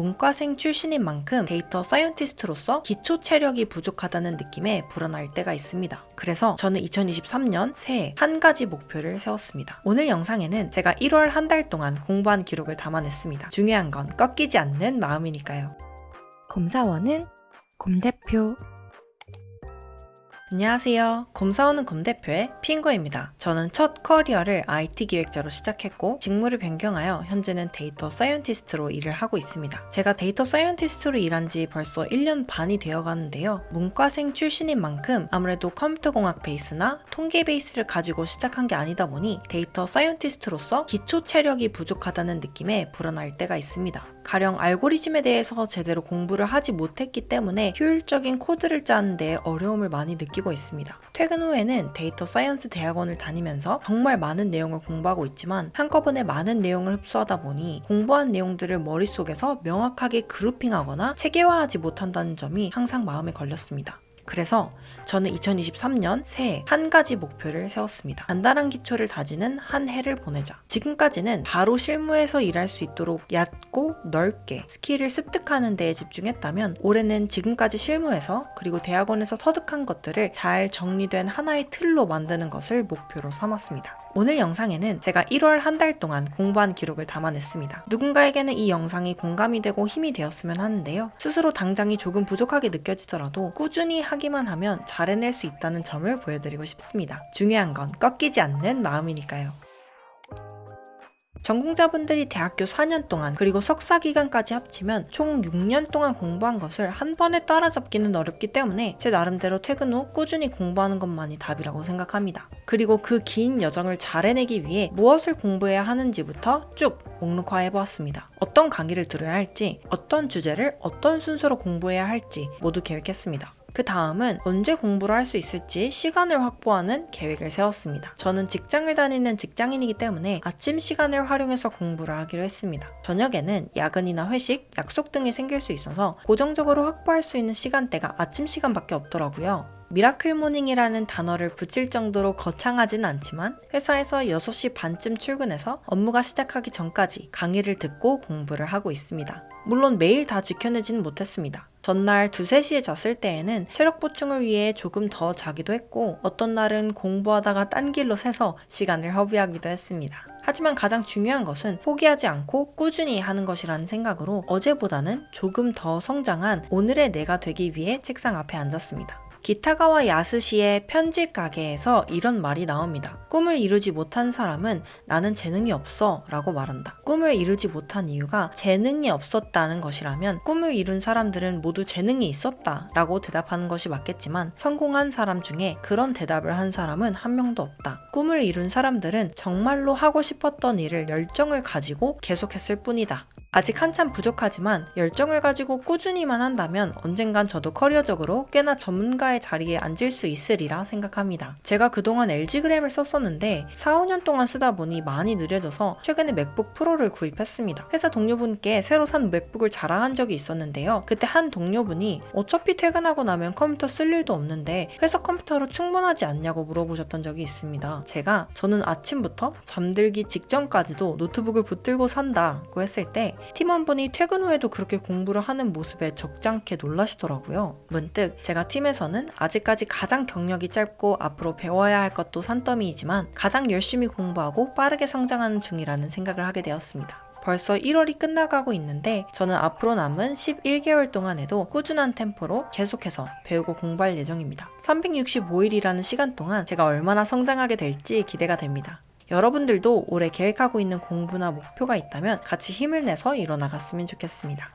문과생 출신인 만큼 데이터 사이언티스트로서 기초 체력이 부족하다는 느낌에 불어날 때가 있습니다. 그래서 저는 2023년 새해 한 가지 목표를 세웠습니다. 오늘 영상에는 제가 1월 한 달 동안 공부한 기록을 담아냈습니다. 중요한 건 꺾이지 않는 마음이니까요. 곰사원은 곰대표. 안녕하세요. 곰사원은 곰대표의 핑거입니다. 저는 첫 커리어를 IT 기획자로 시작했고 직무를 변경하여 현재는 데이터 사이언티스트로 일을 하고 있습니다. 제가 데이터 사이언티스트로 일한 지 벌써 1년 반이 되어 가는데요. 문과생 출신인 만큼 아무래도 컴퓨터공학 베이스나 통계 베이스를 가지고 시작한 게 아니다 보니 데이터 사이언티스트로서 기초 체력이 부족하다는 느낌에 불어날 때가 있습니다. 가령 알고리즘에 대해서 제대로 공부를 하지 못했기 때문에 효율적인 코드를 짜는 데 어려움을 많이 느끼고 있습니다. 퇴근 후에는 데이터 사이언스 대학원을 다니면서 정말 많은 내용을 공부하고 있지만 한꺼번에 많은 내용을 흡수하다 보니 공부한 내용들을 머릿속에서 명확하게 그룹핑하거나 체계화하지 못한다는 점이 항상 마음에 걸렸습니다. 그래서 저는 2023년 새해 한 가지 목표를 세웠습니다. 간단한 기초를 다지는 한 해를 보내자. 지금까지는 바로 실무에서 일할 수 있도록 얕고 넓게 스킬을 습득하는 데에 집중했다면 올해는 지금까지 실무에서 그리고 대학원에서 터득한 것들을 잘 정리된 하나의 틀로 만드는 것을 목표로 삼았습니다. 오늘 영상에는 제가 1월 한 달 동안 공부한 기록을 담아냈습니다. 누군가에게는 이 영상이 공감이 되고 힘이 되었으면 하는데요. 스스로 당장이 조금 부족하게 느껴지더라도 꾸준히 하기만 하면 잘 해낼 수 있다는 점을 보여드리고 싶습니다. 중요한 건 꺾이지 않는 마음이니까요. 전공자분들이 대학교 4년 동안 그리고 석사 기간까지 합치면 총 6년 동안 공부한 것을 한 번에 따라잡기는 어렵기 때문에 제 나름대로 퇴근 후 꾸준히 공부하는 것만이 답이라고 생각합니다. 그리고 그 긴 여정을 잘 해내기 위해 무엇을 공부해야 하는지부터 쭉 목록화해보았습니다. 어떤 강의를 들어야 할지, 어떤 주제를 어떤 순서로 공부해야 할지 모두 계획했습니다. 그 다음은 언제 공부를 할 수 있을지 시간을 확보하는 계획을 세웠습니다. 저는 직장을 다니는 직장인이기 때문에 아침 시간을 활용해서 공부를 하기로 했습니다. 저녁에는 야근이나 회식, 약속 등이 생길 수 있어서 고정적으로 확보할 수 있는 시간대가 아침 시간밖에 없더라고요. 미라클 모닝이라는 단어를 붙일 정도로 거창하진 않지만 회사에서 6시 반쯤 출근해서 업무가 시작하기 전까지 강의를 듣고 공부를 하고 있습니다. 물론 매일 다 지켜내지는 못했습니다. 전날 2, 3시에 잤을 때에는 체력 보충을 위해 조금 더 자기도 했고 어떤 날은 공부하다가 딴 길로 새서 시간을 허비하기도 했습니다. 하지만 가장 중요한 것은 포기하지 않고 꾸준히 하는 것이라는 생각으로 어제보다는 조금 더 성장한 오늘의 내가 되기 위해 책상 앞에 앉았습니다. 기타가와 야스시의 편지 가게에서 이런 말이 나옵니다. 꿈을 이루지 못한 사람은 나는 재능이 없어 라고 말한다. 꿈을 이루지 못한 이유가 재능이 없었다는 것이라면 꿈을 이룬 사람들은 모두 재능이 있었다 라고 대답하는 것이 맞겠지만 성공한 사람 중에 그런 대답을 한 사람은 한 명도 없다. 꿈을 이룬 사람들은 정말로 하고 싶었던 일을 열정을 가지고 계속했을 뿐이다. 아직 한참 부족하지만 열정을 가지고 꾸준히만 한다면 언젠간 저도 커리어적으로 꽤나 전문가의 자리에 앉을 수 있으리라 생각합니다. 제가 그동안 LG그램을 썼었는데 4, 5년 동안 쓰다 보니 많이 느려져서 최근에 맥북 프로를 구입했습니다. 회사 동료분께 새로 산 맥북을 자랑한 적이 있었는데요. 그때 한 동료분이 어차피 퇴근하고 나면 컴퓨터 쓸 일도 없는데 회사 컴퓨터로 충분하지 않냐고 물어보셨던 적이 있습니다. 저는 아침부터 잠들기 직전까지도 노트북을 붙들고 산다고 했을 때 팀원분이 퇴근 후에도 그렇게 공부를 하는 모습에 적잖게 놀라시더라고요. 문득 제가 팀에서는 아직까지 가장 경력이 짧고 앞으로 배워야 할 것도 산더미이지만 가장 열심히 공부하고 빠르게 성장하는 중이라는 생각을 하게 되었습니다. 벌써 1월이 끝나가고 있는데 저는 앞으로 남은 11개월 동안에도 꾸준한 템포로 계속해서 배우고 공부할 예정입니다. 365일이라는 시간 동안 제가 얼마나 성장하게 될지 기대가 됩니다. 여러분들도 올해 계획하고 있는 공부나 목표가 있다면 같이 힘을 내서 이뤄나갔으면 좋겠습니다.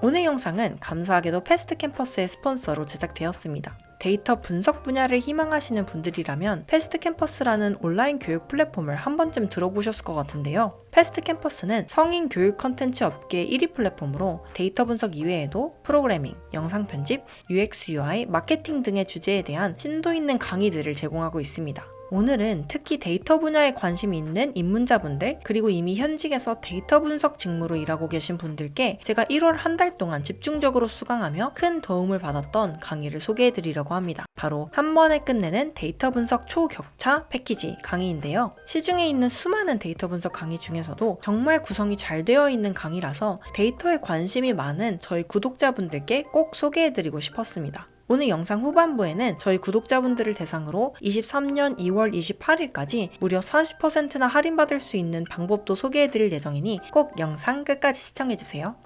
오늘 영상은 감사하게도 패스트캠퍼스의 스폰서로 제작되었습니다. 데이터 분석 분야를 희망하시는 분들이라면 패스트캠퍼스라는 온라인 교육 플랫폼을 한 번쯤 들어보셨을 것 같은데요. 패스트캠퍼스는 성인 교육 컨텐츠 업계 1위 플랫폼으로 데이터 분석 이외에도 프로그래밍, 영상 편집, UX, UI, 마케팅 등의 주제에 대한 심도 있는 강의들을 제공하고 있습니다. 오늘은 특히 데이터 분야에 관심이 있는 입문자분들 그리고 이미 현직에서 데이터 분석 직무로 일하고 계신 분들께 제가 1월 한 달 동안 집중적으로 수강하며 큰 도움을 받았던 강의를 소개해드리려고 합니다. 바로 한 번에 끝내는 데이터 분석 초격차 패키지 강의인데요. 시중에 있는 수많은 데이터 분석 강의 중에서도 정말 구성이 잘 되어 있는 강의라서 데이터에 관심이 많은 저희 구독자분들께 꼭 소개해드리고 싶었습니다. 오늘 영상 후반부에는 저희 구독자분들을 대상으로 23년 2월 28일까지 무려 40%나 할인받을 수 있는 방법도 소개해드릴 예정이니 꼭 영상 끝까지 시청해주세요.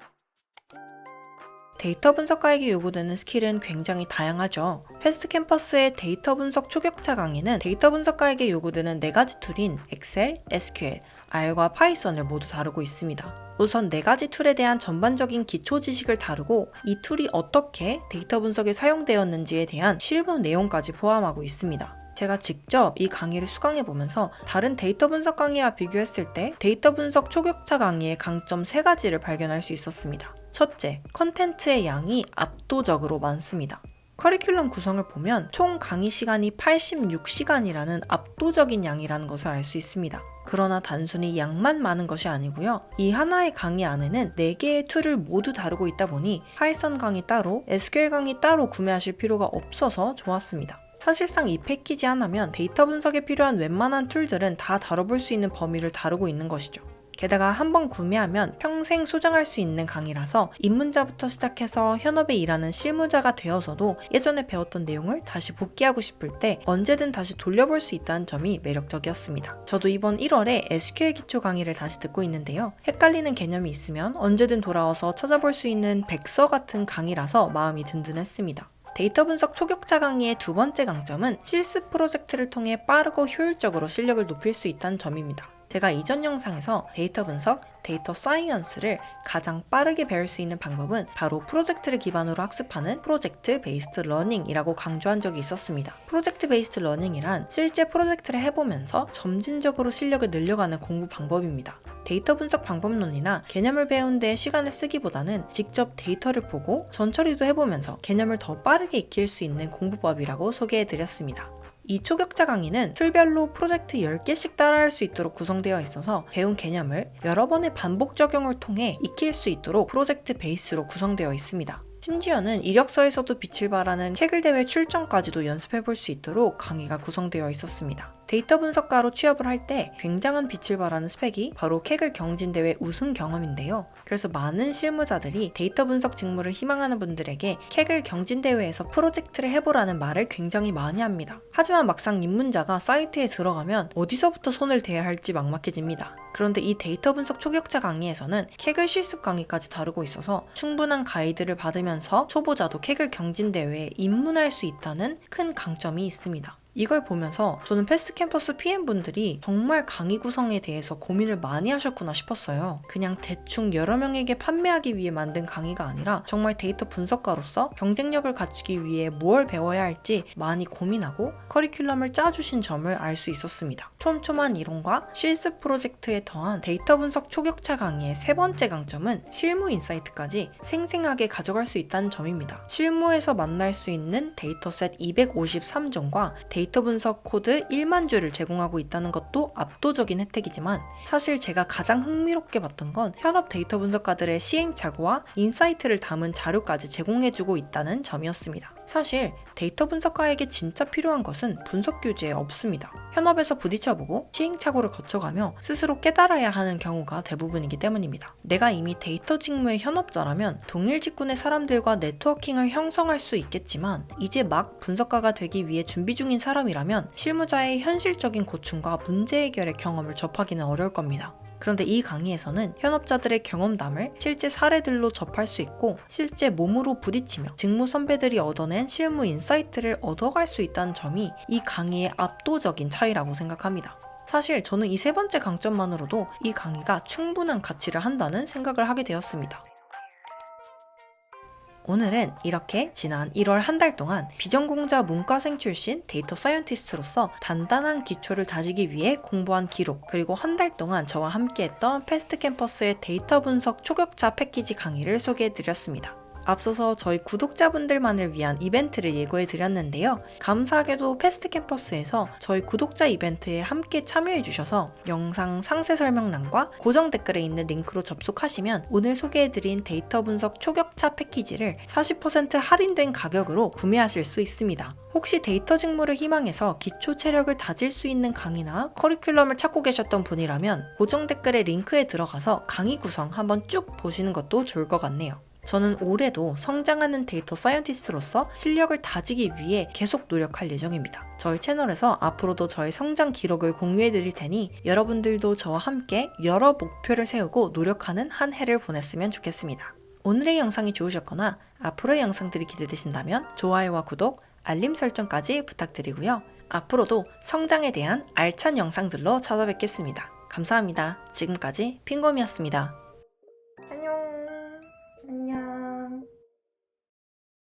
데이터 분석가에게 요구되는 스킬은 굉장히 다양하죠. 패스트캠퍼스의 데이터 분석 초격차 강의는 데이터 분석가에게 요구되는 4가지 툴인 엑셀, SQL, R과 파이썬을 모두 다루고 있습니다. 우선 4가지 툴에 대한 전반적인 기초 지식을 다루고 이 툴이 어떻게 데이터 분석에 사용되었는지에 대한 실무 내용까지 포함하고 있습니다. 제가 직접 이 강의를 수강해보면서 다른 데이터 분석 강의와 비교했을 때 데이터 분석 초격차 강의의 강점 3가지를 발견할 수 있었습니다. 첫째, 컨텐츠의 양이 압도적으로 많습니다. 커리큘럼 구성을 보면 총 강의 시간이 86시간이라는 압도적인 양이라는 것을 알 수 있습니다. 그러나 단순히 양만 많은 것이 아니고요. 이 하나의 강의 안에는 4개의 툴을 모두 다루고 있다 보니 파이썬 강의 따로, SQL 강의 따로 구매하실 필요가 없어서 좋았습니다. 사실상 이 패키지 하나면 데이터 분석에 필요한 웬만한 툴들은 다 다뤄볼 수 있는 범위를 다루고 있는 것이죠. 게다가 한번 구매하면 평생 소장할 수 있는 강의라서 입문자부터 시작해서 현업에 일하는 실무자가 되어서도 예전에 배웠던 내용을 다시 복귀하고 싶을 때 언제든 다시 돌려볼 수 있다는 점이 매력적이었습니다. 저도 이번 1월에 SQL 기초 강의를 다시 듣고 있는데요. 헷갈리는 개념이 있으면 언제든 돌아와서 찾아볼 수 있는 백서 같은 강의라서 마음이 든든했습니다. 데이터 분석 초격차 강의의 2번째 강점은 실습 프로젝트를 통해 빠르고 효율적으로 실력을 높일 수 있다는 점입니다. 제가 이전 영상에서 데이터 분석, 데이터 사이언스를 가장 빠르게 배울 수 있는 방법은 바로 프로젝트를 기반으로 학습하는 프로젝트 베이스드 러닝이라고 강조한 적이 있었습니다. 프로젝트 베이스드 러닝이란 실제 프로젝트를 해보면서 점진적으로 실력을 늘려가는 공부 방법입니다. 데이터 분석 방법론이나 개념을 배우는 데 시간을 쓰기보다는 직접 데이터를 보고 전처리도 해보면서 개념을 더 빠르게 익힐 수 있는 공부법이라고 소개해드렸습니다. 이 초격차 강의는 툴별로 프로젝트 10개씩 따라할 수 있도록 구성되어 있어서 배운 개념을 여러 번의 반복 적용을 통해 익힐 수 있도록 프로젝트 베이스로 구성되어 있습니다. 심지어는 이력서에서도 빛을 발하는 캐글 대회 출전까지도 연습해볼 수 있도록 강의가 구성되어 있었습니다. 데이터 분석가로 취업을 할 때 굉장한 빛을 발하는 스펙이 바로 캐글 경진대회 우승 경험인데요. 그래서 많은 실무자들이 데이터 분석 직무를 희망하는 분들에게 캐글 경진대회에서 프로젝트를 해보라는 말을 굉장히 많이 합니다. 하지만 막상 입문자가 사이트에 들어가면 어디서부터 손을 대야 할지 막막해집니다. 그런데 이 데이터 분석 초격차 강의에서는 캐글 실습 강의까지 다루고 있어서 충분한 가이드를 받으면서 초보자도 캐글 경진대회에 입문할 수 있다는 큰 강점이 있습니다. 이걸 보면서 저는 패스트캠퍼스 PM분들이 정말 강의 구성에 대해서 고민을 많이 하셨구나 싶었어요. 그냥 대충 여러 명에게 판매하기 위해 만든 강의가 아니라 정말 데이터 분석가로서 경쟁력을 갖추기 위해 무엇을 배워야 할지 많이 고민하고 커리큘럼을 짜주신 점을 알 수 있었습니다. 촘촘한 이론과 실습 프로젝트에 더한 데이터 분석 초격차 강의의 3번째 강점은 실무 인사이트까지 생생하게 가져갈 수 있다는 점입니다. 실무에서 만날 수 있는 데이터셋 253종과 데이터 분석 코드 1만 줄을 제공하고 있다는 것도 압도적인 혜택이지만 사실 제가 가장 흥미롭게 봤던 건 현업 데이터 분석가들의 시행착오와 인사이트를 담은 자료까지 제공해주고 있다는 점이었습니다. 사실 데이터 분석가에게 진짜 필요한 것은 분석 교재에 없습니다. 현업에서 부딪혀보고 시행착오를 거쳐가며 스스로 깨달아야 하는 경우가 대부분이기 때문입니다. 내가 이미 데이터 직무의 현업자라면 동일 직군의 사람들과 네트워킹을 형성할 수 있겠지만 이제 막 분석가가 되기 위해 준비 중인 사람이라면 실무자의 현실적인 고충과 문제 해결의 경험을 접하기는 어려울 겁니다. 그런데 이 강의에서는 현업자들의 경험담을 실제 사례들로 접할 수 있고 실제 몸으로 부딪히며 직무 선배들이 얻어낸 실무 인사이트를 얻어갈 수 있다는 점이 이 강의의 압도적인 차이라고 생각합니다. 사실 저는 이 3번째 강점만으로도 이 강의가 충분한 가치를 한다는 생각을 하게 되었습니다. 오늘은 이렇게 지난 1월 한 달 동안 비전공자 문과생 출신 데이터 사이언티스트로서 단단한 기초를 다지기 위해 공부한 기록, 그리고 한 달 동안 저와 함께했던 패스트캠퍼스의 데이터 분석 초격차 패키지 강의를 소개해드렸습니다. 앞서서 저희 구독자분들만을 위한 이벤트를 예고해 드렸는데요. 감사하게도 패스트 캠퍼스에서 저희 구독자 이벤트에 함께 참여해 주셔서 영상 상세 설명란과 고정 댓글에 있는 링크로 접속하시면 오늘 소개해 드린 데이터 분석 초격차 패키지를 40% 할인된 가격으로 구매하실 수 있습니다. 혹시 데이터 직무를 희망해서 기초 체력을 다질 수 있는 강의나 커리큘럼을 찾고 계셨던 분이라면 고정 댓글의 링크에 들어가서 강의 구성 한번 쭉 보시는 것도 좋을 것 같네요. 저는 올해도 성장하는 데이터 사이언티스트로서 실력을 다지기 위해 계속 노력할 예정입니다. 저희 채널에서 앞으로도 저의 성장 기록을 공유해 드릴 테니 여러분들도 저와 함께 여러 목표를 세우고 노력하는 한 해를 보냈으면 좋겠습니다. 오늘의 영상이 좋으셨거나 앞으로의 영상들이 기대되신다면 좋아요와 구독, 알림 설정까지 부탁드리고요. 앞으로도 성장에 대한 알찬 영상들로 찾아뵙겠습니다. 감사합니다. 지금까지 핑검이었습니다.